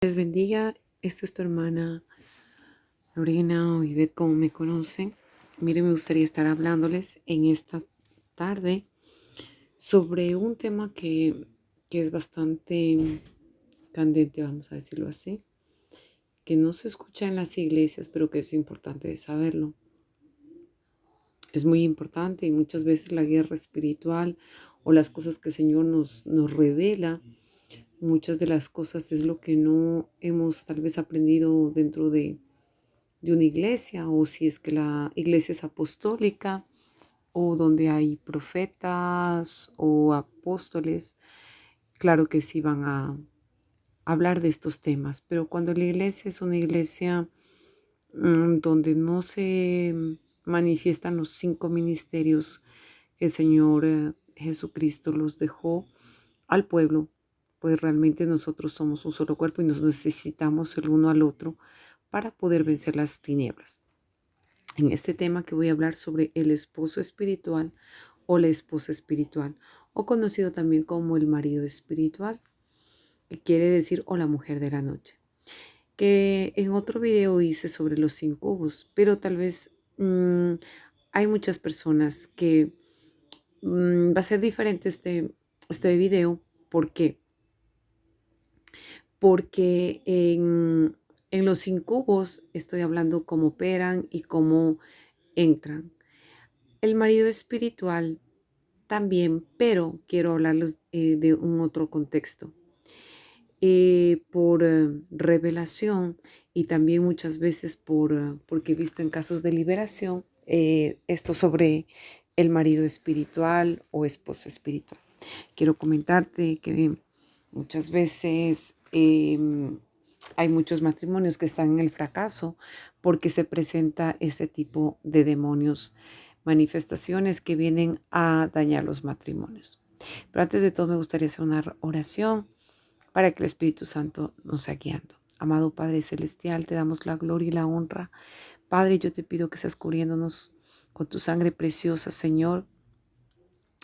Les bendiga, esta es tu hermana Lorena o Ivette, como me conocen. Miren, me gustaría estar hablándoles en esta tarde sobre un tema que es bastante candente, vamos a decirlo así, que no se escucha en las iglesias, pero que es importante de saberlo. Es muy importante y muchas veces la guerra espiritual o las cosas que el Señor nos revela, muchas de las cosas es lo que no hemos tal vez aprendido dentro de una iglesia, o si es que la iglesia es apostólica o donde hay profetas o apóstoles, claro que sí van a hablar de estos temas, pero cuando la iglesia es una iglesia donde no se manifiestan los 5 ministerios que el Señor Jesucristo los dejó al pueblo, pues realmente nosotros somos un solo cuerpo y nos necesitamos el uno al otro para poder vencer las tinieblas. En este tema que voy a hablar sobre el esposo espiritual o la esposa espiritual, o conocido también como el marido espiritual, que quiere decir o la mujer de la noche, que en otro video hice sobre los incubos, pero tal vez hay muchas personas que va a ser diferente este video. ¿Por qué? Porque en los incubos estoy hablando cómo operan y cómo entran. El marido espiritual también, pero quiero hablarles de un otro contexto. Por revelación y también muchas veces porque he visto en casos de liberación esto sobre el marido espiritual o esposo espiritual. Quiero comentarte que muchas veces hay muchos matrimonios que están en el fracaso porque se presenta este tipo de demonios, manifestaciones que vienen a dañar los matrimonios. Pero antes de todo me gustaría hacer una oración para que el Espíritu Santo nos sea guiando. Amado Padre Celestial, te damos la gloria y la honra. Padre, yo te pido que seas cubriéndonos con tu sangre preciosa, Señor,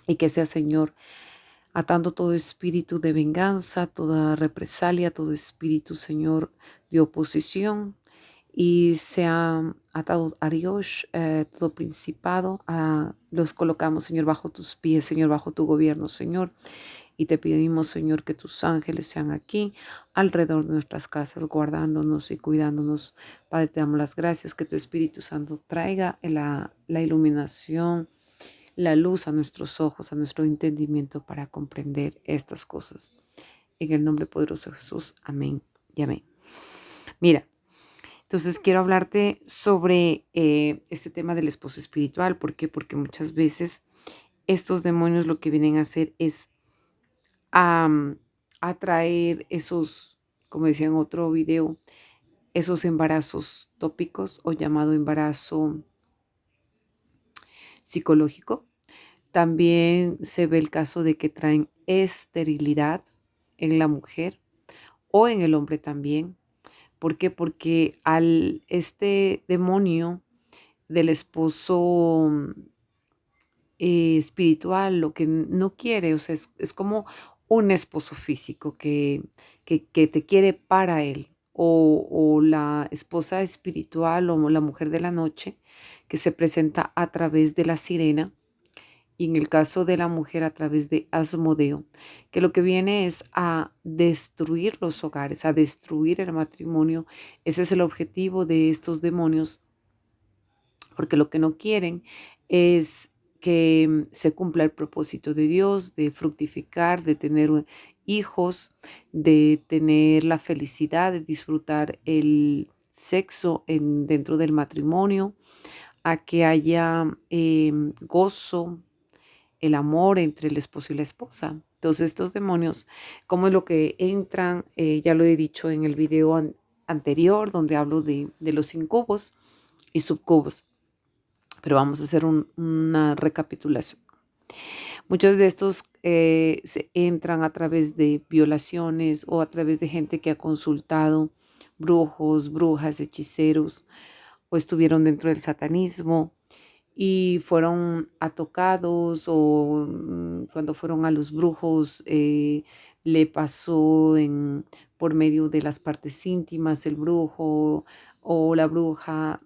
y que sea, Señor, atando todo espíritu de venganza, toda represalia, todo espíritu, Señor, de oposición, y sea atado a Dios, todo principado, los colocamos, Señor, bajo tus pies, Señor, bajo tu gobierno, Señor. Y te pedimos, Señor, que tus ángeles sean aquí alrededor de nuestras casas, guardándonos y cuidándonos. Padre, te damos las gracias, que tu Espíritu Santo traiga la iluminación, la luz a nuestros ojos, a nuestro entendimiento para comprender estas cosas. En el nombre poderoso de Jesús, amén y amén. Mira, entonces quiero hablarte sobre este tema del esposo espiritual. ¿Por qué? Porque muchas veces estos demonios lo que vienen a hacer es a atraer esos, como decía en otro video, esos embarazos tópicos o llamado embarazo psicológico. También se ve el caso de que traen esterilidad en la mujer o en el hombre también. ¿Por qué? Porque al este demonio del esposo espiritual lo que no quiere, o sea, es como un esposo físico que te quiere para él, o la esposa espiritual o la mujer de la noche que se presenta a través de la sirena, y en el caso de la mujer a través de Asmodeo, que lo que viene es a destruir los hogares, a destruir el matrimonio. Ese es el objetivo de estos demonios, porque lo que no quieren es que se cumpla el propósito de Dios, de fructificar, de tener hijos, de tener la felicidad, de disfrutar el sexo dentro del matrimonio, a que haya gozo, el amor entre el esposo y la esposa. Entonces estos demonios, ¿cómo es lo que entran? Ya lo he dicho en el video anterior, donde hablo de los incubos y subcubos. Pero vamos a hacer una recapitulación. Muchos de estos se entran a través de violaciones o a través de gente que ha consultado brujos, brujas, hechiceros, o estuvieron dentro del satanismo y fueron atocados, o cuando fueron a los brujos le pasó en por medio de las partes íntimas, el brujo o la bruja,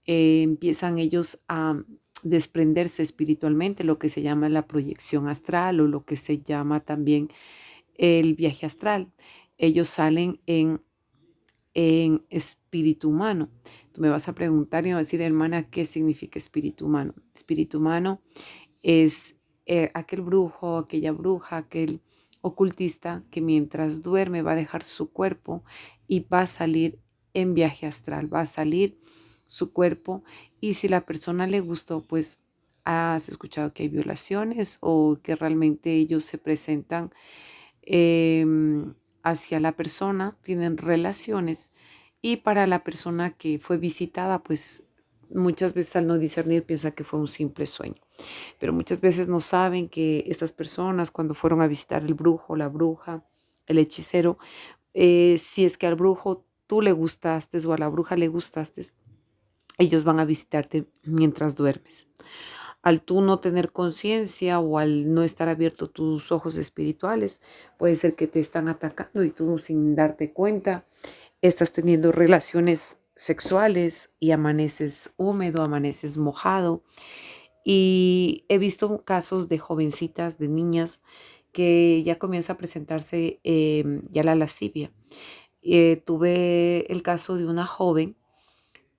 empiezan ellos a desprenderse espiritualmente, lo que se llama la proyección astral o lo que se llama también el viaje astral. Ellos salen en espíritu humano. Tú me vas a preguntar y me vas a decir, hermana, ¿qué significa espíritu humano? Espíritu humano es aquel brujo, aquella bruja, aquel ocultista que mientras duerme va a dejar su cuerpo y va a salir en viaje astral, va a salir su cuerpo, y si la persona le gustó, pues has escuchado que hay violaciones o que realmente ellos se presentan hacia la persona, tienen relaciones, y para la persona que fue visitada, pues muchas veces al no discernir piensa que fue un simple sueño, pero muchas veces no saben que estas personas cuando fueron a visitar el brujo, la bruja, el hechicero, si es que al brujo tú le gustaste o a la bruja le gustaste, ellos van a visitarte mientras duermes. Al tú no tener conciencia o al no estar abierto tus ojos espirituales, puede ser que te están atacando y tú sin darte cuenta estás teniendo relaciones sexuales y amaneces húmedo, amaneces mojado. Y he visto casos de jovencitas, de niñas, que ya comienza a presentarse ya la lascivia. Tuve el caso de una joven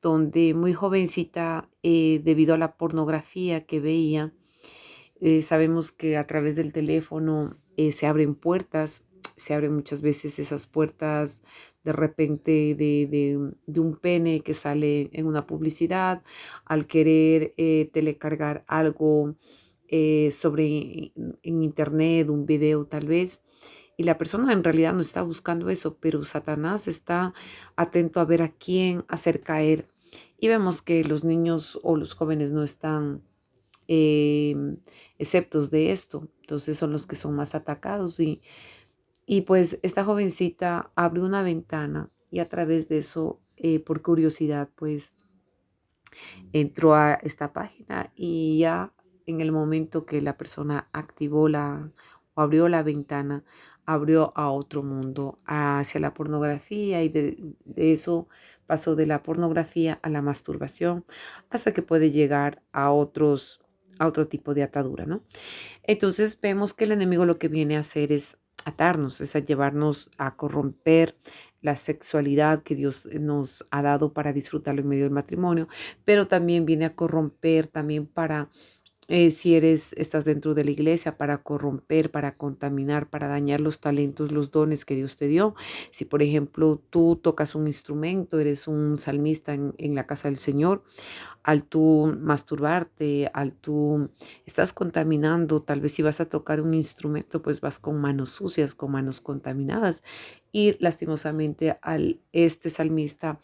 donde muy jovencita, debido a la pornografía que veía, sabemos que a través del teléfono se abren puertas, se abren muchas veces esas puertas de repente de un pene que sale en una publicidad, al querer telecargar algo en internet, un video tal vez. Y la persona en realidad no está buscando eso, pero Satanás está atento a ver a quién hacer caer. Y vemos que los niños o los jóvenes no están eh, exceptos de esto. Entonces son los que son más atacados. Y pues esta jovencita abrió una ventana y a través de eso, por curiosidad, pues entró a esta página, y ya en el momento que la persona activó o abrió la ventana, abrió a otro mundo, hacia la pornografía, y de eso pasó de la pornografía a la masturbación, hasta que puede llegar a otro tipo de atadura, ¿no? Entonces vemos que el enemigo lo que viene a hacer es atarnos, es a llevarnos a corromper la sexualidad que Dios nos ha dado para disfrutarlo en medio del matrimonio, pero también viene a corromper también para si estás dentro de la iglesia, para corromper, para contaminar, para dañar los talentos, los dones que Dios te dio. Si, por ejemplo, tú tocas un instrumento, eres un salmista en la casa del Señor, al tú masturbarte, al tú estás contaminando, tal vez si vas a tocar un instrumento, pues vas con manos sucias, con manos contaminadas. Y lastimosamente al este salmista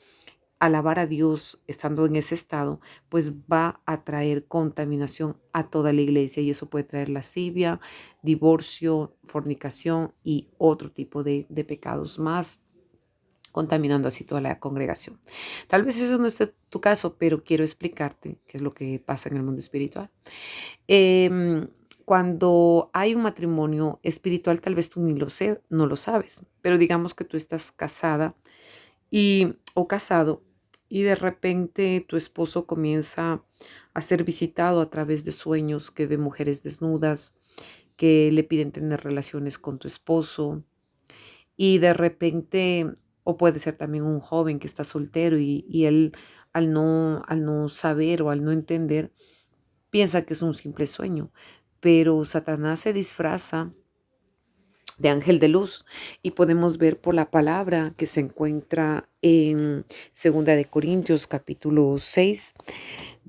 alabar a Dios estando en ese estado, pues va a traer contaminación a toda la iglesia, y eso puede traer lascivia, divorcio, fornicación y otro tipo de pecados más, contaminando así toda la congregación. Tal vez eso no es tu caso, pero quiero explicarte qué es lo que pasa en el mundo espiritual. Em, Cuando hay un matrimonio espiritual, tal vez tú no lo sabes, pero digamos que tú estás casada o casado, y de repente tu esposo comienza a ser visitado a través de sueños que ve mujeres desnudas, que le piden tener relaciones con tu esposo, y de repente, o puede ser también un joven que está soltero, y él al no saber o al no entender, piensa que es un simple sueño, pero Satanás se disfraza de ángel de luz, y podemos ver por la palabra que se encuentra en Segunda de Corintios capítulo 6,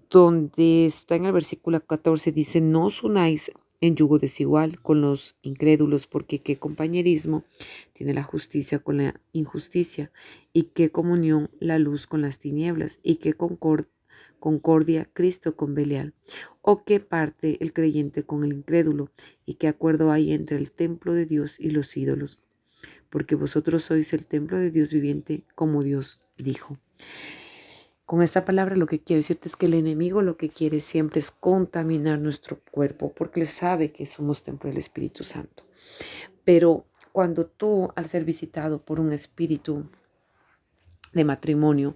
donde está en el versículo 14, dice: no os unáis en yugo desigual con los incrédulos, porque qué compañerismo tiene la justicia con la injusticia, y qué comunión la luz con las tinieblas, y qué concordia Cristo con Belial, o qué parte el creyente con el incrédulo, y qué acuerdo hay entre el templo de Dios y los ídolos, porque vosotros sois el templo de Dios viviente, como Dios dijo. Con esta palabra lo que quiero decirte es que el enemigo lo que quiere siempre es contaminar nuestro cuerpo, porque él sabe que somos templo del Espíritu Santo. Pero cuando tú, al ser visitado por un espíritu de matrimonio,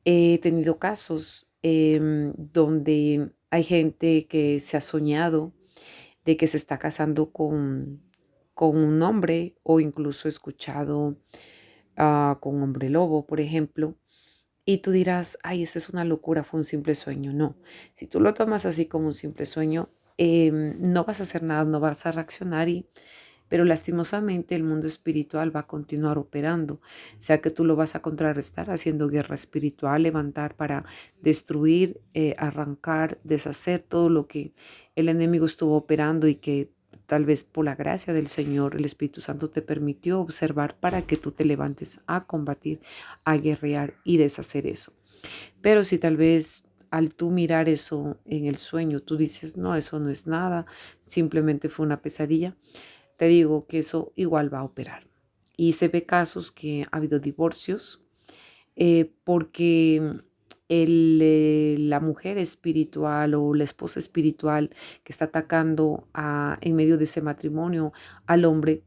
he tenido casos donde hay gente que se ha soñado de que se está casando con un hombre, o incluso he escuchado con un hombre lobo, por ejemplo. Y tú dirás, ay, eso es una locura, fue un simple sueño. No, si tú lo tomas así como un simple sueño, no vas a hacer nada, no vas a reaccionar, pero lastimosamente el mundo espiritual va a continuar operando. O sea que tú lo vas a contrarrestar haciendo guerra espiritual, levantar para destruir, arrancar, deshacer todo lo que el enemigo estuvo operando y que tal vez por la gracia del Señor, el Espíritu Santo te permitió observar para que tú te levantes a combatir, a guerrear y deshacer eso. Pero si tal vez al tú mirar eso en el sueño, tú dices, no, eso no es nada, simplemente fue una pesadilla, te digo que eso igual va a operar. Y se ve casos que ha habido divorcios porque la mujer espiritual o la esposa espiritual que está atacando en medio de ese matrimonio al hombre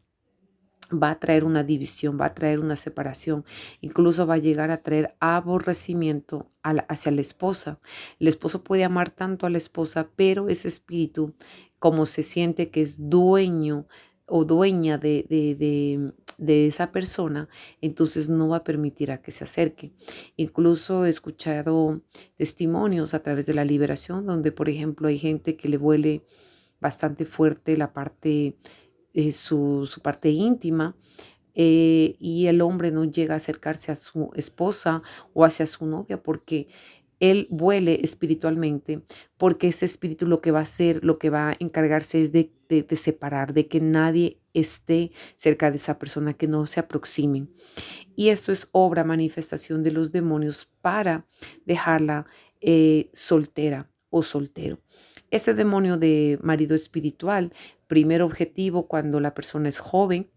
va a traer una división, va a traer una separación, incluso va a llegar a traer aborrecimiento hacia la esposa. El esposo puede amar tanto a la esposa, pero ese espíritu, como se siente que es dueño o dueña de esa persona, entonces no va a permitir a que se acerque. Incluso he escuchado testimonios a través de la liberación, donde, por ejemplo, hay gente que le huele bastante fuerte la parte su parte íntima, y el hombre no llega a acercarse a su esposa o hacia su novia porque él huele espiritualmente, porque ese espíritu lo que va a hacer, lo que va a encargarse es de separar, de que nadie esté cerca de esa persona, que no se aproximen. Y esto es obra, manifestación de los demonios para dejarla soltera o soltero. Este demonio de marido espiritual, primer objetivo cuando la persona es joven,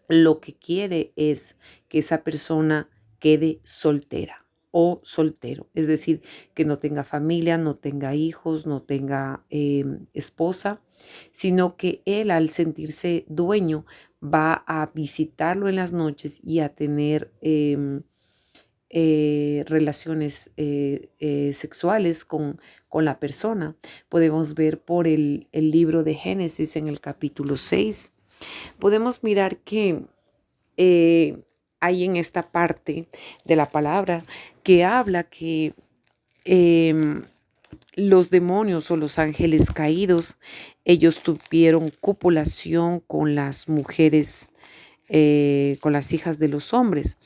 lo que quiere es que esa persona quede soltera o soltero, es decir, que no tenga familia, no tenga hijos, no tenga esposa, sino que él, al sentirse dueño, va a visitarlo en las noches y a tener relaciones sexuales con la persona. Podemos ver por el libro de Génesis en el capítulo 6. Podemos mirar que hay en esta parte de la palabra que habla que em, los demonios o los ángeles caídos, ellos tuvieron copulación con las mujeres, con las hijas de los hombres,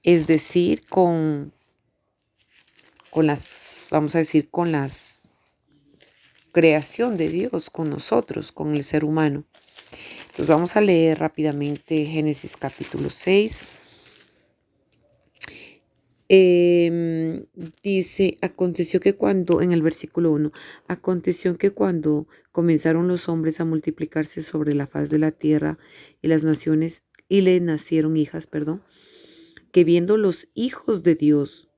es decir, con las, vamos a decir, con las creación de Dios, con nosotros, con el ser humano. Entonces vamos a leer rápidamente Génesis capítulo 6. Dice, aconteció que cuando, en el versículo 1, aconteció que cuando comenzaron los hombres a multiplicarse sobre la faz de la tierra y las naciones, y le nacieron hijas, perdón, que viendo los hijos de Dios,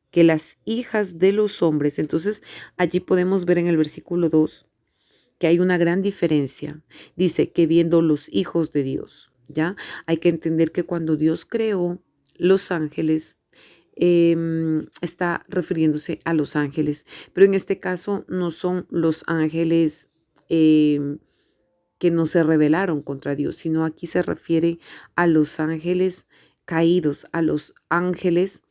que las hijas de los hombres, entonces allí podemos ver en el versículo 2 que hay una gran diferencia. Dice que viendo los hijos de Dios, ¿ya? Hay que entender que cuando Dios creó los ángeles, está refiriéndose a los ángeles, pero en este caso no son los ángeles que no se rebelaron contra Dios, sino aquí se refiere a los ángeles caídos, a los ángeles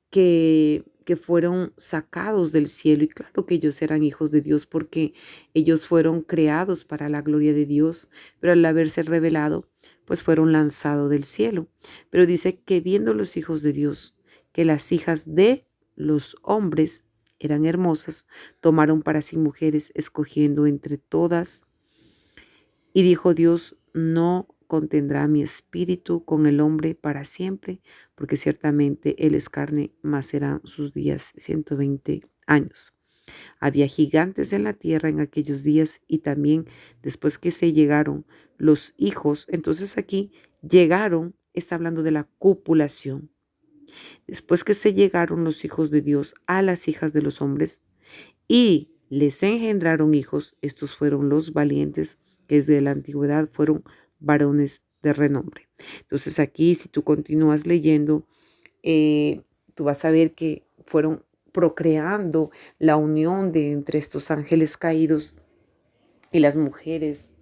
que fueron sacados del cielo. Y claro que ellos eran hijos de Dios porque ellos fueron creados para la gloria de Dios, pero al haberse revelado, pues fueron lanzados del cielo. Pero dice que viendo los hijos de Dios, que las hijas de los hombres eran hermosas, tomaron para sí mujeres, escogiendo entre todas. Y dijo Dios, no contendrá mi espíritu con el hombre para siempre, porque ciertamente él es carne, mas serán sus días 120 años. Había gigantes en la tierra en aquellos días, y también después que se llegaron los hijos, entonces aquí llegaron, está hablando de la copulación. Después que se llegaron los hijos de Dios a las hijas de los hombres y les engendraron hijos, estos fueron los valientes que desde la antigüedad fueron varones de renombre. Entonces aquí, si tú continúas leyendo, eh, tú vas a ver que fueron procreando la unión de entre estos ángeles caídos y las mujeres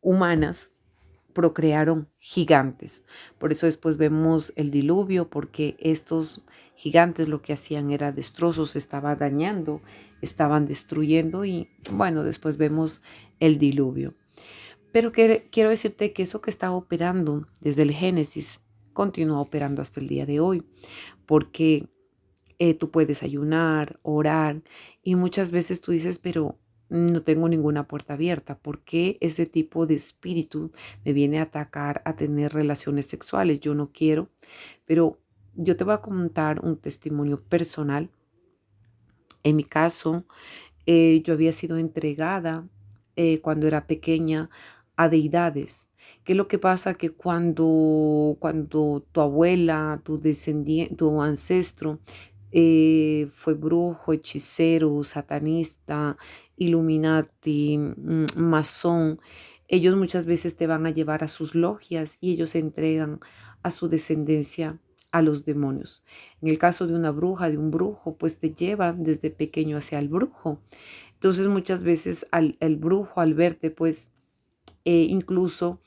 humanas procrearon gigantes. Por eso después vemos el diluvio, porque estos gigantes lo que hacían era destrozos, estaban dañando, estaban destruyendo y bueno, después vemos el diluvio. Pero quiero decirte que eso que estaba operando desde el Génesis continúa operando hasta el día de hoy, porque tú puedes ayunar, orar y muchas veces tú dices, pero no tengo ninguna puerta abierta. ¿Por qué ese tipo de espíritu me viene a atacar a tener relaciones sexuales? Yo no quiero, pero yo te voy a contar un testimonio personal. En mi caso, yo había sido entregada cuando era pequeña a deidades. ¿Qué es lo que pasa? Que cuando tu abuela, tu ancestro fue brujo, hechicero, satanista, Illuminati, masón, ellos muchas veces te van a llevar a sus logias y ellos se entregan a su descendencia a los demonios. En el caso de una bruja, de un brujo, pues te llevan desde pequeño hacia el brujo. Entonces muchas veces el brujo al verte, pues incluso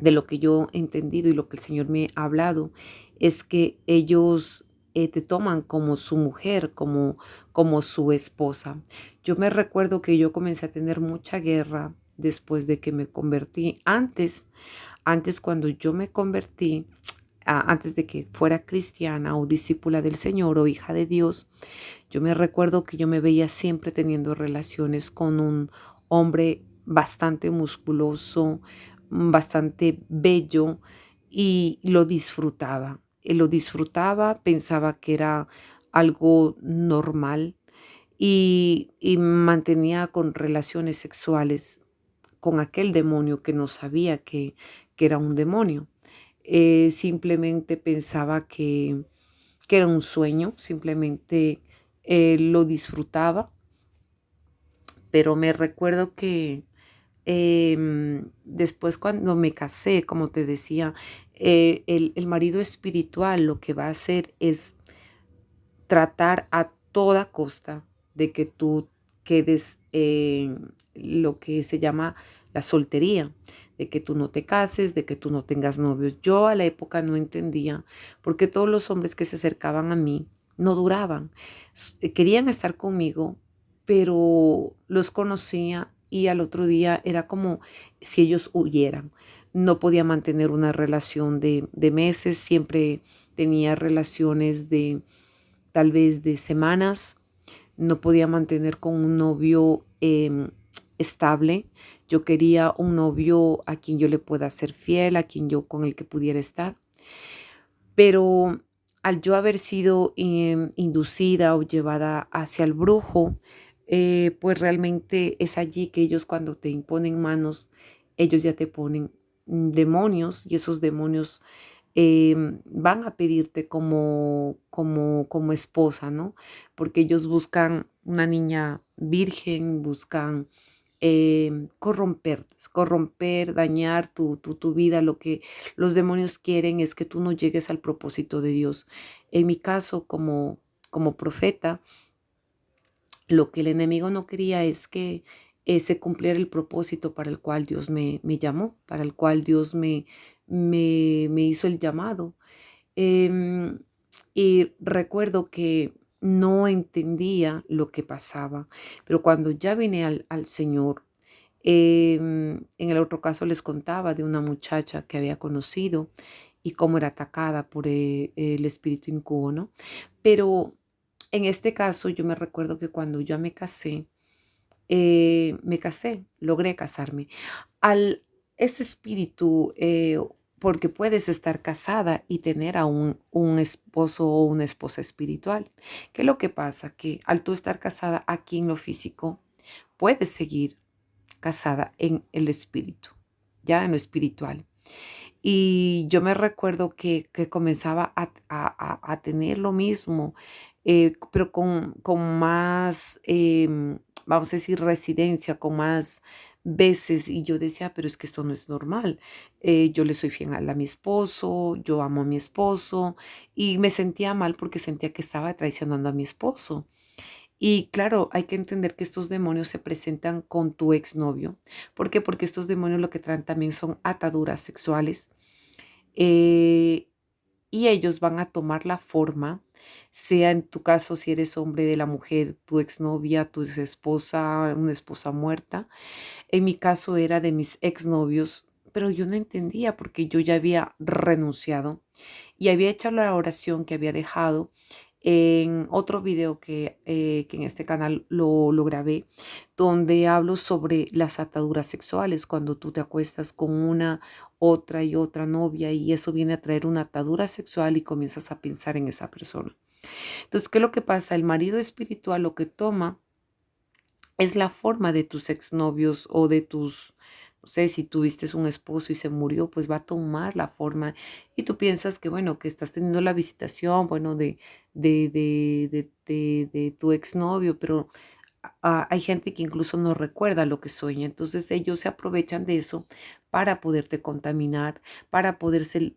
de lo que yo he entendido y lo que el Señor me ha hablado, es que ellos te toman como su mujer, como su esposa. Yo me recuerdo que yo comencé a tener mucha guerra después de que me convertí. Antes cuando yo me convertí, antes de que fuera cristiana o discípula del Señor o hija de Dios, yo me recuerdo que yo me veía siempre teniendo relaciones con un hombre bastante musculoso, bastante bello y lo disfrutaba. Lo disfrutaba, pensaba que era algo normal y mantenía con relaciones sexuales con aquel demonio que no sabía que era un demonio. Simplemente pensaba que era un sueño, simplemente lo disfrutaba, pero me recuerdo que después cuando me casé, como te decía, el marido espiritual lo que va a hacer es tratar a toda costa de que tú quedes en lo que se llama la soltería, de que tú no te cases, de que tú no tengas novios. Yo a la época no entendía porque todos los hombres que se acercaban a mí no duraban. Querían estar conmigo, pero los conocía y al otro día era como si ellos huyeran. No podía mantener una relación de meses, siempre tenía relaciones de tal vez de semanas, no podía mantener con un novio estable. Yo quería un novio a quien yo le pueda ser fiel, a quien yo con el que pudiera estar. Pero al yo haber sido inducida o llevada hacia el brujo, pues realmente es allí que ellos cuando te imponen manos, ellos ya te ponen demonios y esos demonios van a pedirte como esposa, ¿no? Porque ellos buscan una niña virgen, buscan corromper, dañar tu vida. Lo que los demonios quieren es que tú no llegues al propósito de Dios. En mi caso, como profeta, lo que el enemigo no quería es que se cumpliera el propósito para el cual Dios me llamó, para el cual Dios me hizo el llamado. Em, y recuerdo que no entendía lo que pasaba, pero cuando ya vine al Señor, en el otro caso les contaba de una muchacha que había conocido y cómo era atacada por el espíritu incubo, ¿no? Pero en este caso yo me recuerdo que cuando ya me casé, logré casarme. Al este espíritu, porque puedes estar casada y tener a un esposo o una esposa espiritual. ¿Qué es lo que pasa? Que al tú estar casada aquí en lo físico, puedes seguir casada en el espíritu, ya en lo espiritual. Y yo me recuerdo que comenzaba a tener lo mismo, pero con más, vamos a decir, residencia, con más veces y yo decía, pero es que esto no es normal. Yo le soy fiel a mi esposo, yo amo a mi esposo y me sentía mal porque sentía que estaba traicionando a mi esposo. Y claro, hay que entender que estos demonios se presentan con tu exnovio. ¿Por qué? Porque estos demonios lo que traen también son ataduras sexuales. eh, y ellos van a tomar la forma, sea en tu caso, si eres hombre, de la mujer, tu exnovia, tu esposa, una esposa muerta. En mi caso era de mis exnovios, pero yo no entendía porque yo ya había renunciado y había hecho la oración que había dejado en otro video que en este canal lo grabé, donde hablo sobre las ataduras sexuales, cuando tú te acuestas con una, otra y otra novia y eso viene a traer una atadura sexual y comienzas a pensar en esa persona. Entonces, ¿qué es lo que pasa? El marido espiritual lo que toma es la forma de tus exnovios o de tus, no sé, si tuviste un esposo y se murió, pues va a tomar la forma y tú piensas que, bueno, que estás teniendo la visitación, bueno, de tu exnovio, pero hay gente que incluso no recuerda lo que sueña, entonces ellos se aprovechan de eso para poderte contaminar, para poderse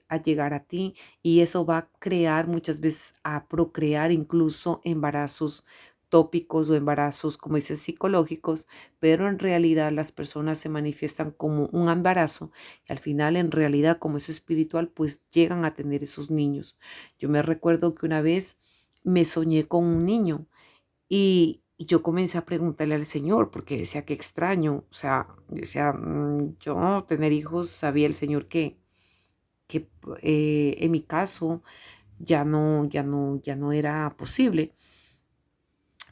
a llegar a ti y eso va a crear muchas veces a procrear incluso embarazos tópicos o embarazos, como dices, psicológicos, pero en realidad las personas se manifiestan como un embarazo y al final en realidad como es espiritual, pues llegan a tener esos niños. Yo me recuerdo que una vez me soñé con un niño y yo comencé a preguntarle al Señor, porque decía que extraño, o sea, yo decía, yo tener hijos, sabía el Señor que en mi caso ya no era posible.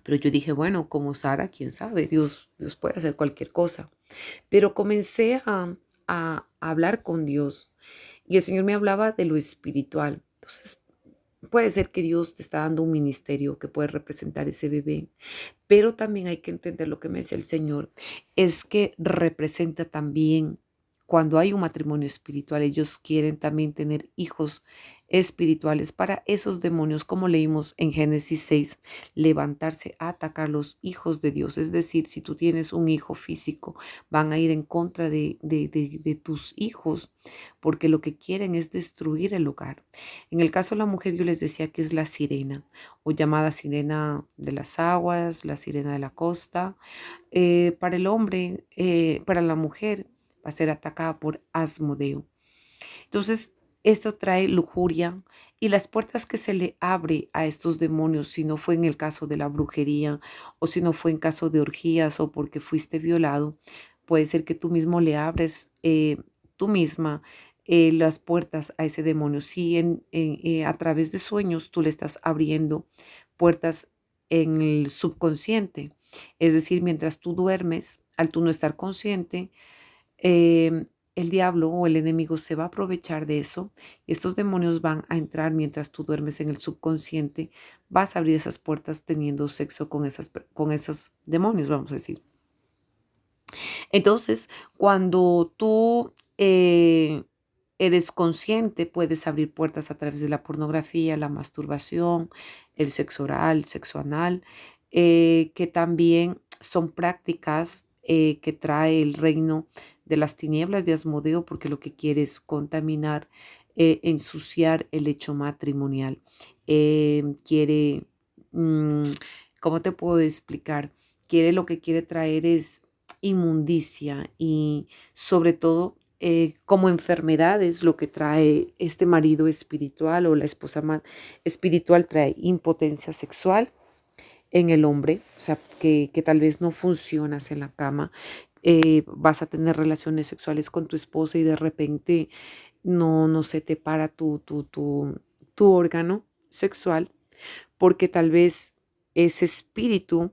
Pero yo dije, bueno, como Sara, quién sabe, Dios puede hacer cualquier cosa. Pero comencé a hablar con Dios y el Señor me hablaba de lo espiritual. Entonces, puede ser que Dios te está dando un ministerio que puede representar ese bebé, pero también hay que entender lo que me decía el Señor, es que representa también cuando hay un matrimonio espiritual, ellos quieren también tener hijos espirituales para esos demonios, como leímos en Génesis 6, levantarse a atacar los hijos de Dios. Es decir, si tú tienes un hijo físico, van a ir en contra de tus hijos, porque lo que quieren es destruir el hogar. En el caso de la mujer, yo les decía que es la sirena o llamada sirena de las aguas, la sirena de la costa. Para el hombre, para la mujer, va a ser atacada por Asmodeo. Entonces, esto trae lujuria y las puertas que se le abre a estos demonios, si no fue en el caso de la brujería o si no fue en caso de orgías o porque fuiste violado, puede ser que tú mismo le abres, tú misma, las puertas a ese demonio. Si a través de sueños tú le estás abriendo puertas en el subconsciente, es decir, mientras tú duermes, al tú no estar consciente, el diablo o el enemigo se va a aprovechar de eso y estos demonios van a entrar mientras tú duermes en el subconsciente. Vas a abrir esas puertas teniendo sexo con esos demonios, vamos a decir. Entonces, cuando tú eres consciente, puedes abrir puertas a través de la pornografía, la masturbación, el sexo oral, sexo anal, que también son prácticas que trae el reino de las tinieblas de Asmodeo, porque lo que quiere es contaminar, ensuciar el hecho matrimonial. Quiere, mm, ¿cómo te puedo explicar? Lo que quiere traer es inmundicia y sobre todo como enfermedades lo que trae este marido espiritual o la esposa espiritual trae impotencia sexual en el hombre, o sea, que tal vez no funcionas en la cama, vas a tener relaciones sexuales con tu esposa y de repente no se te para tu órgano sexual porque tal vez ese espíritu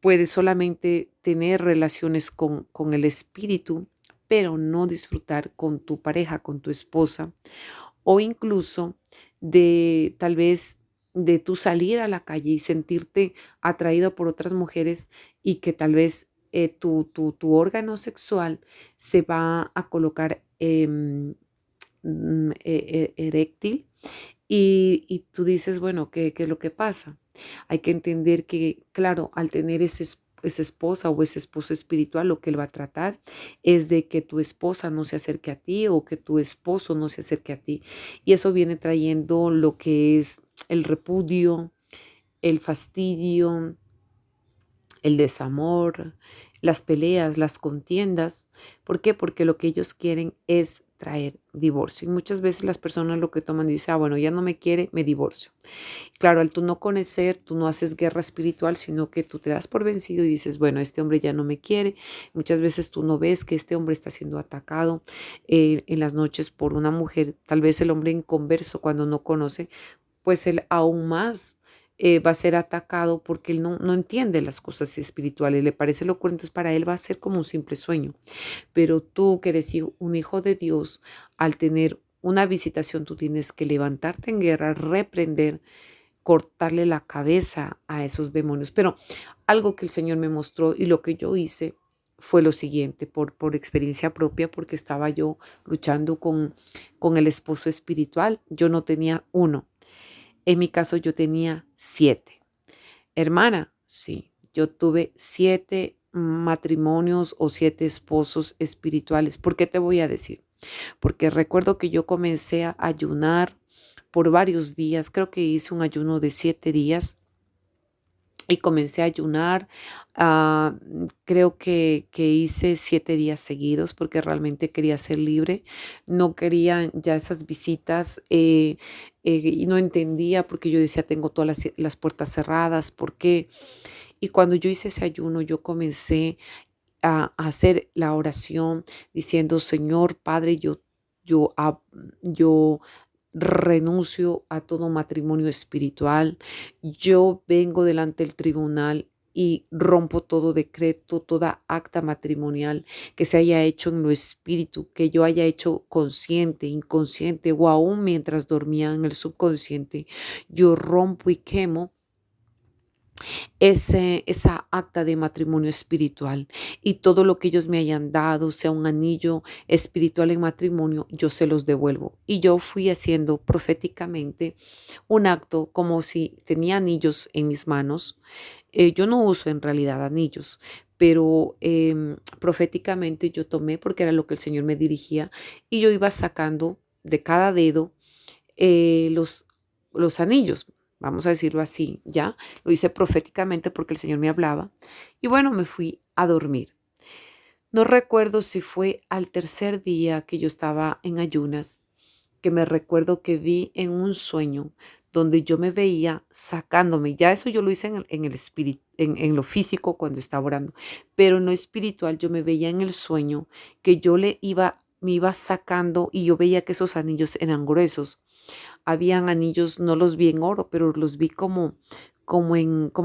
puedes solamente tener relaciones con el espíritu, pero no disfrutar con tu pareja, con tu esposa, o incluso de tal vez de tú salir a la calle y sentirte atraído por otras mujeres y que tal vez tu órgano sexual se va a colocar eréctil y tú dices, bueno, ¿qué es lo que pasa? Hay que entender que, claro, al tener esa esposa o ese esposo espiritual, lo que él va a tratar es de que tu esposa no se acerque a ti o que tu esposo no se acerque a ti. Y eso viene trayendo lo que es el repudio, el fastidio, el desamor, las peleas, las contiendas. ¿Por qué? Porque lo que ellos quieren es traer divorcio. Y muchas veces las personas lo que toman y dicen, bueno, ya no me quiere, me divorcio. Claro, al tú no conocer, tú no haces guerra espiritual, sino que tú te das por vencido y dices, bueno, este hombre ya no me quiere. Muchas veces tú no ves que este hombre está siendo atacado en las noches por una mujer. Tal vez el hombre inconverso cuando no conoce, pues él aún más va a ser atacado porque él no entiende las cosas espirituales, le parece locura, entonces para él va a ser como un simple sueño. Pero tú que eres un hijo de Dios, al tener una visitación, tú tienes que levantarte en guerra, reprender, cortarle la cabeza a esos demonios. Pero algo que el Señor me mostró y lo que yo hice fue lo siguiente, por experiencia propia, porque estaba yo luchando con el esposo espiritual. Yo no tenía uno. En mi caso yo tenía 7. Hermana, sí, yo tuve 7 matrimonios o 7 esposos espirituales. ¿Por qué te voy a decir? Porque recuerdo que yo comencé a ayunar por varios días, creo que hice un ayuno de 7 días y comencé a ayunar. Creo que hice 7 días seguidos porque realmente quería ser libre. No quería ya esas visitas y no entendía porque yo decía, tengo todas las puertas cerradas, ¿por qué? Y cuando yo hice ese ayuno, yo comencé a hacer la oración diciendo, Señor Padre, yo, ah, yo renuncio a todo matrimonio espiritual. Yo vengo delante del tribunal y rompo todo decreto, toda acta matrimonial que se haya hecho en lo espíritu, que yo haya hecho consciente, inconsciente o aún mientras dormía en el subconsciente. Yo rompo y quemo esa acta de matrimonio espiritual y todo lo que ellos me hayan dado, sea un anillo espiritual en matrimonio, yo se los devuelvo. Y yo fui haciendo proféticamente un acto como si tenía anillos en mis manos. Yo no uso en realidad anillos, pero proféticamente yo tomé porque era lo que el Señor me dirigía y yo iba sacando de cada dedo los anillos, vamos a decirlo así, ¿ya? Lo hice proféticamente porque el Señor me hablaba y bueno, me fui a dormir. No recuerdo si fue al tercer día que yo estaba en ayunas, que me recuerdo que vi en un sueño donde yo me veía sacándome, ya eso yo lo hice en el espíritu, en lo físico cuando estaba orando, pero en lo espiritual yo me veía en el sueño que me iba sacando y yo veía que esos anillos eran gruesos. Habían anillos, no los vi en oro, pero los vi como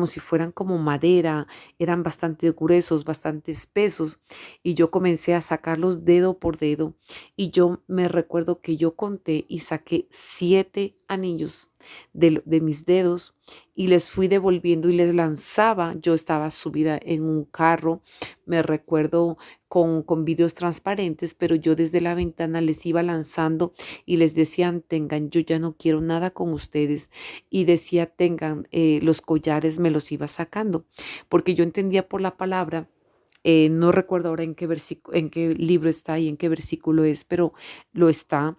si fueran como madera, eran bastante gruesos, bastante espesos, y yo comencé a sacarlos dedo por dedo, y yo me recuerdo que yo conté y saqué 7 anillos de mis dedos y les fui devolviendo y les lanzaba. Yo estaba subida en un carro, me recuerdo con vidrios transparentes, pero yo desde la ventana les iba lanzando y les decían, tengan, yo ya no quiero nada con ustedes. Y decía, tengan, los collares me los iba sacando, porque yo entendía por la palabra. No recuerdo ahora en qué versículo, en qué libro está y en qué versículo es, pero lo está,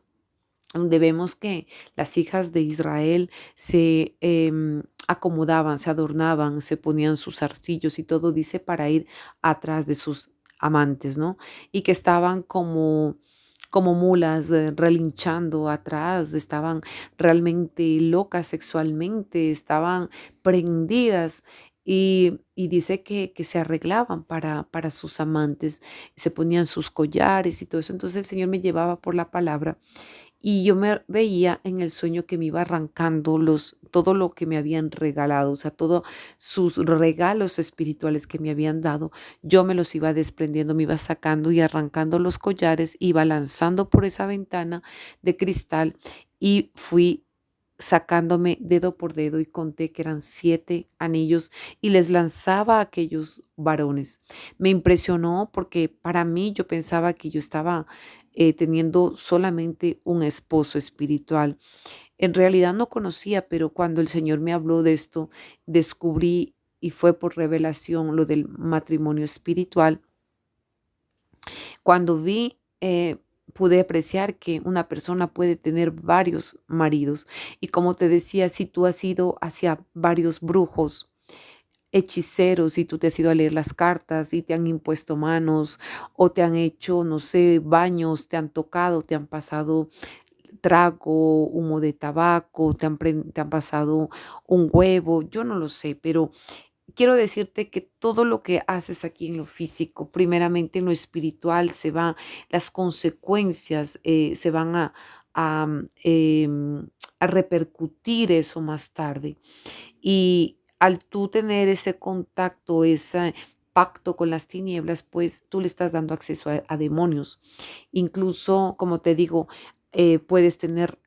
donde vemos que las hijas de Israel se acomodaban, se adornaban, se ponían sus zarcillos y todo, dice, para ir atrás de sus amantes, ¿no? Y que estaban como mulas relinchando atrás, estaban realmente locas sexualmente, estaban prendidas. Y dice que se arreglaban para sus amantes, se ponían sus collares y todo eso. Entonces el Señor me llevaba por la palabra y yo me veía en el sueño que me iba arrancando todo lo que me habían regalado, o sea, todos sus regalos espirituales que me habían dado, yo me los iba desprendiendo, me iba sacando y arrancando los collares, iba lanzando por esa ventana de cristal y fui sacándome dedo por dedo y conté que eran 7 anillos y les lanzaba a aquellos varones. Me impresionó porque para mí yo pensaba que yo estaba teniendo solamente un esposo espiritual. En realidad no conocía, pero cuando el Señor me habló de esto, descubrí y fue por revelación lo del matrimonio espiritual, cuando vi, pude apreciar que una persona puede tener varios maridos. Y como te decía, si tú has ido hacia varios brujos, hechiceros, y tú te has ido a leer las cartas y te han impuesto manos o te han hecho, no sé, baños, te han tocado, te han pasado trago, humo de tabaco, te han pasado un huevo, yo no lo sé, pero quiero decirte que todo lo que haces aquí en lo físico, primeramente en lo espiritual, las consecuencias se van a repercutir eso más tarde. Y al tú tener ese contacto, ese pacto con las tinieblas, pues tú le estás dando acceso a demonios. Incluso, como te digo, puedes tener,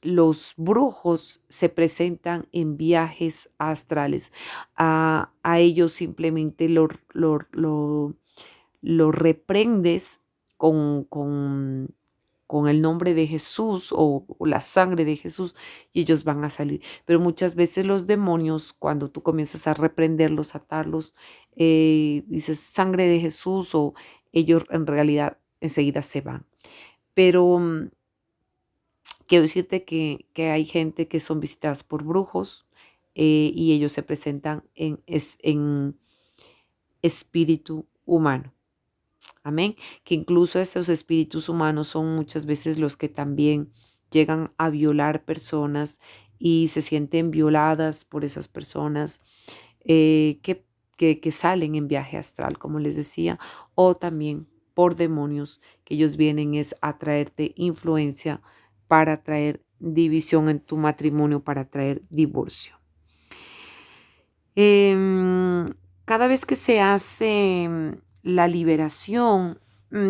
los brujos se presentan en viajes astrales. A ellos simplemente lo reprendes con el nombre de Jesús o la sangre de Jesús y ellos van a salir. Pero muchas veces los demonios, cuando tú comienzas a reprenderlos, atarlos, dices sangre de Jesús o ellos en realidad enseguida se van. Pero quiero decirte que hay gente que son visitadas por brujos y ellos se presentan en espíritu humano. Amén. Que incluso estos espíritus humanos son muchas veces los que también llegan a violar personas y se sienten violadas por esas personas que salen en viaje astral, como les decía, o también por demonios que ellos vienen es a traerte influencia para traer división en tu matrimonio, para traer divorcio. Em, Cada vez que se hace la liberación,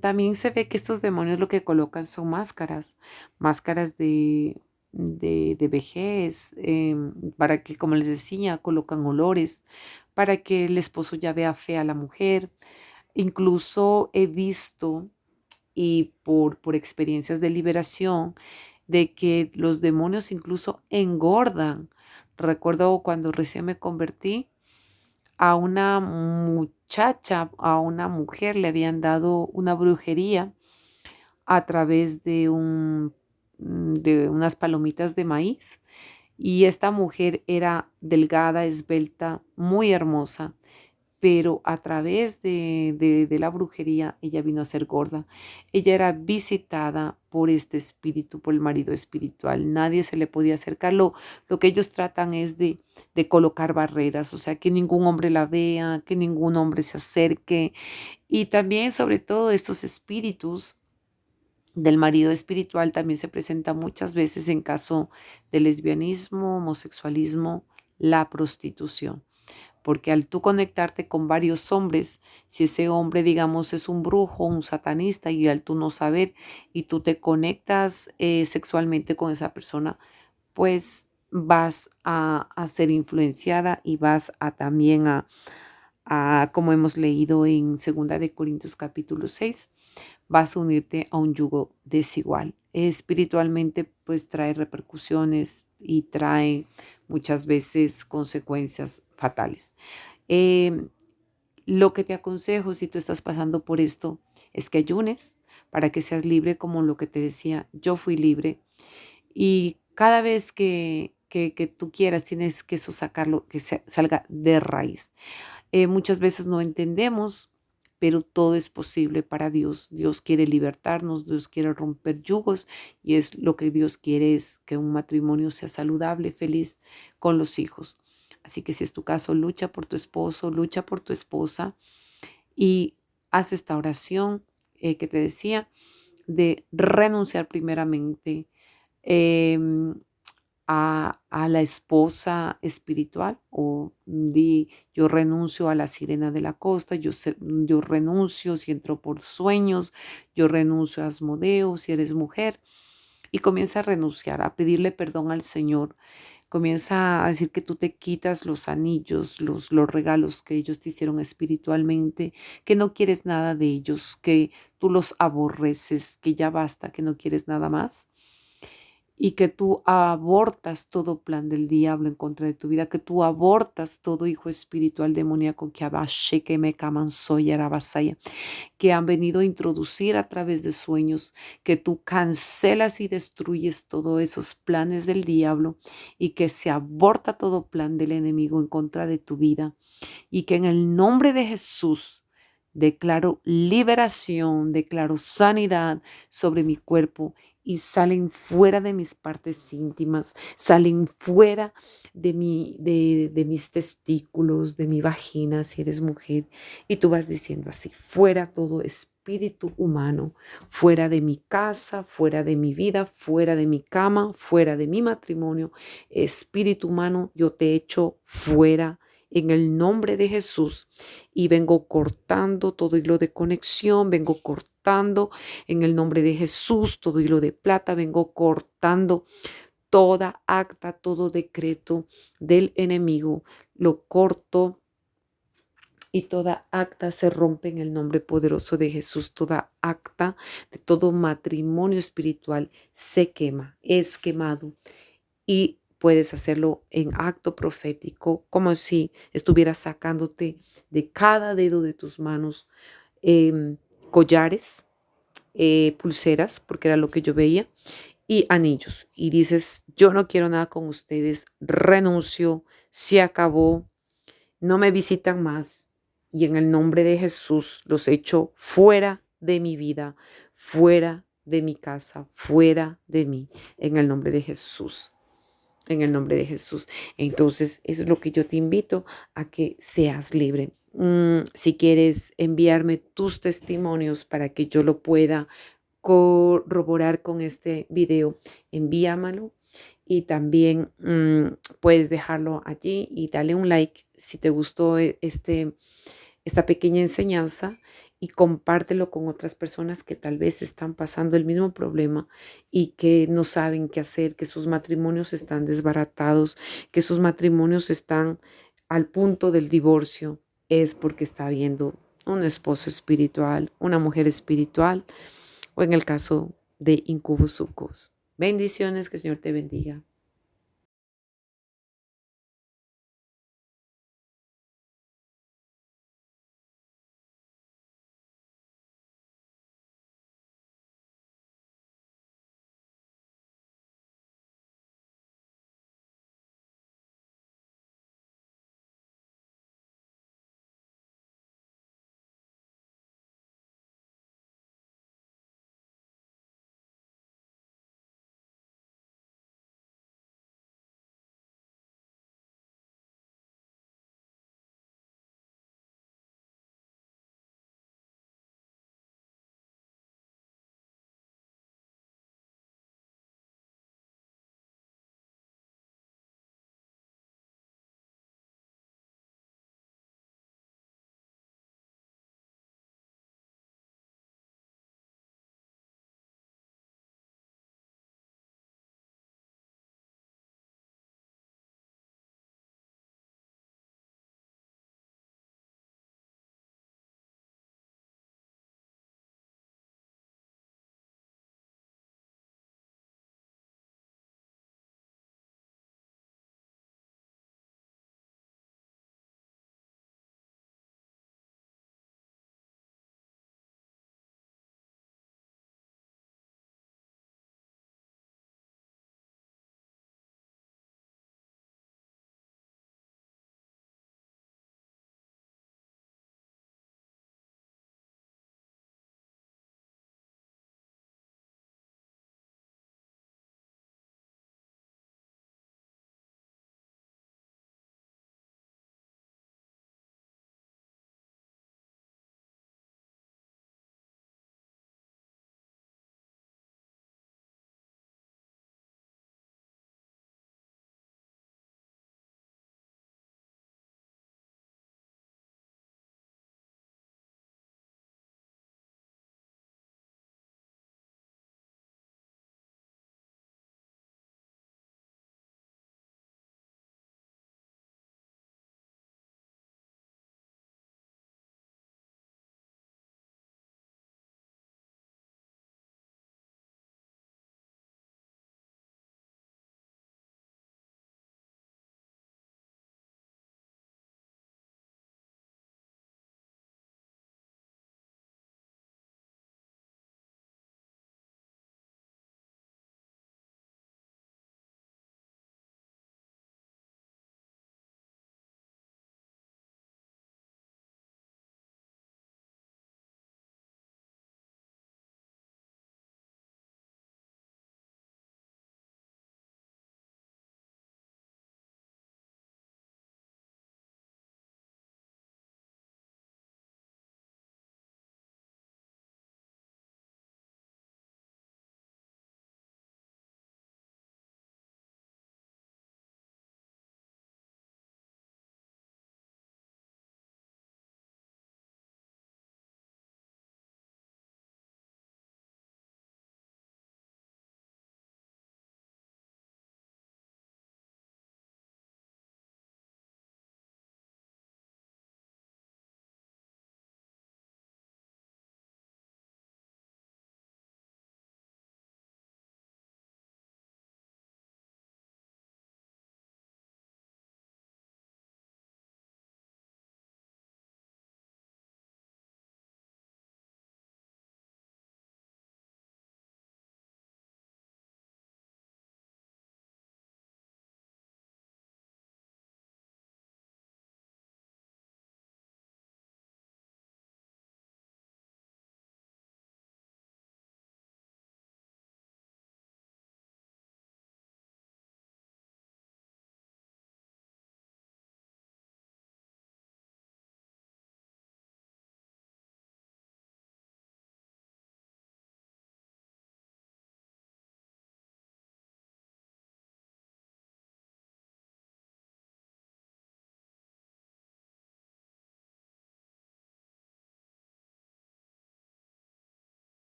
también se ve que estos demonios lo que colocan son máscaras, máscaras de vejez, para que, como les decía, colocan olores, para que el esposo ya vea fea a la mujer. Incluso he visto, y por experiencias de liberación, de que los demonios incluso engordan. Recuerdo cuando recién me convertí, a una muchacha, a una mujer le habían dado una brujería a través de unas palomitas de maíz. Y esta mujer era delgada, esbelta, muy hermosa, pero a través de la brujería ella vino a ser gorda. Ella era visitada por este espíritu, por el marido espiritual. Nadie se le podía acercar. Lo que ellos tratan es de colocar barreras, o sea, que ningún hombre la vea, que ningún hombre se acerque. Y también, sobre todo, estos espíritus del marido espiritual también se presentan muchas veces en caso de lesbianismo, homosexualismo, la prostitución. Porque al tú conectarte con varios hombres, si ese hombre, digamos, es un brujo, un satanista, y al tú no saber, y tú te conectas sexualmente con esa persona, pues vas a ser influenciada y vas a también como hemos leído en 2 de Corintios capítulo 6, vas a unirte a un yugo desigual. Espiritualmente, pues trae repercusiones y trae muchas veces consecuencias fatales. Em, lo que te aconsejo si tú estás pasando por esto es que ayunes para que seas libre, como lo que te decía, yo fui libre. Y cada vez que tú quieras, tienes que eso sacarlo, que salga de raíz. Muchas veces no entendemos, pero todo es posible para Dios. Dios quiere libertarnos, Dios quiere romper yugos y es lo que Dios quiere es que un matrimonio sea saludable, feliz con los hijos. Así que si es tu caso, lucha por tu esposo, lucha por tu esposa y haz esta oración que te decía de renunciar primeramente em, a la esposa espiritual o di yo renuncio a la sirena de la costa, yo renuncio si entro por sueños, yo renuncio a Asmodeo si eres mujer y comienza a renunciar, a pedirle perdón al Señor. Comienza a decir que tú te quitas los anillos, los regalos que ellos te hicieron espiritualmente, que no quieres nada de ellos, que tú los aborreces, que ya basta, que no quieres nada más y que tú abortas todo plan del diablo en contra de tu vida, que tú abortas todo hijo espiritual demoníaco que abashe, que me camansoy, arabasaya, que han venido a introducir a través de sueños, que tú cancelas y destruyes todos esos planes del diablo y que se aborta todo plan del enemigo en contra de tu vida y que en el nombre de Jesús declaro liberación, declaro sanidad sobre mi cuerpo y salen fuera de mis partes íntimas, salen fuera de mis testículos, de mi vagina, si eres mujer. Y tú vas diciendo así, fuera todo espíritu humano, fuera de mi casa, fuera de mi vida, fuera de mi cama, fuera de mi matrimonio, espíritu humano, yo te echo fuera en el nombre de Jesús y vengo cortando todo hilo de conexión, vengo cortando en el nombre de Jesús todo hilo de plata, vengo cortando toda acta, todo decreto del enemigo, lo corto y toda acta se rompe en el nombre poderoso de Jesús. Toda acta de todo matrimonio espiritual se quema, es quemado y puedes hacerlo en acto profético, como si estuvieras sacándote de cada dedo de tus manos collares, pulseras, porque era lo que yo veía, y anillos. Y dices, yo no quiero nada con ustedes, renuncio, se acabó, no me visitan más. Y en el nombre de Jesús los echo fuera de mi vida, fuera de mi casa, fuera de mí, en el nombre de Jesús. En el nombre de Jesús. Entonces, eso es lo que yo te invito a que seas libre. Si quieres enviarme tus testimonios para que yo lo pueda corroborar con este video, envíamelo. Y también puedes dejarlo allí y dale un like si te gustó esta pequeña enseñanza y compártelo con otras personas que tal vez están pasando el mismo problema y que no saben qué hacer, que sus matrimonios están desbaratados, que sus matrimonios están al punto del divorcio. Es porque está habiendo un esposo espiritual, una mujer espiritual o en el caso de incubos sucubos. Bendiciones, que el Señor te bendiga.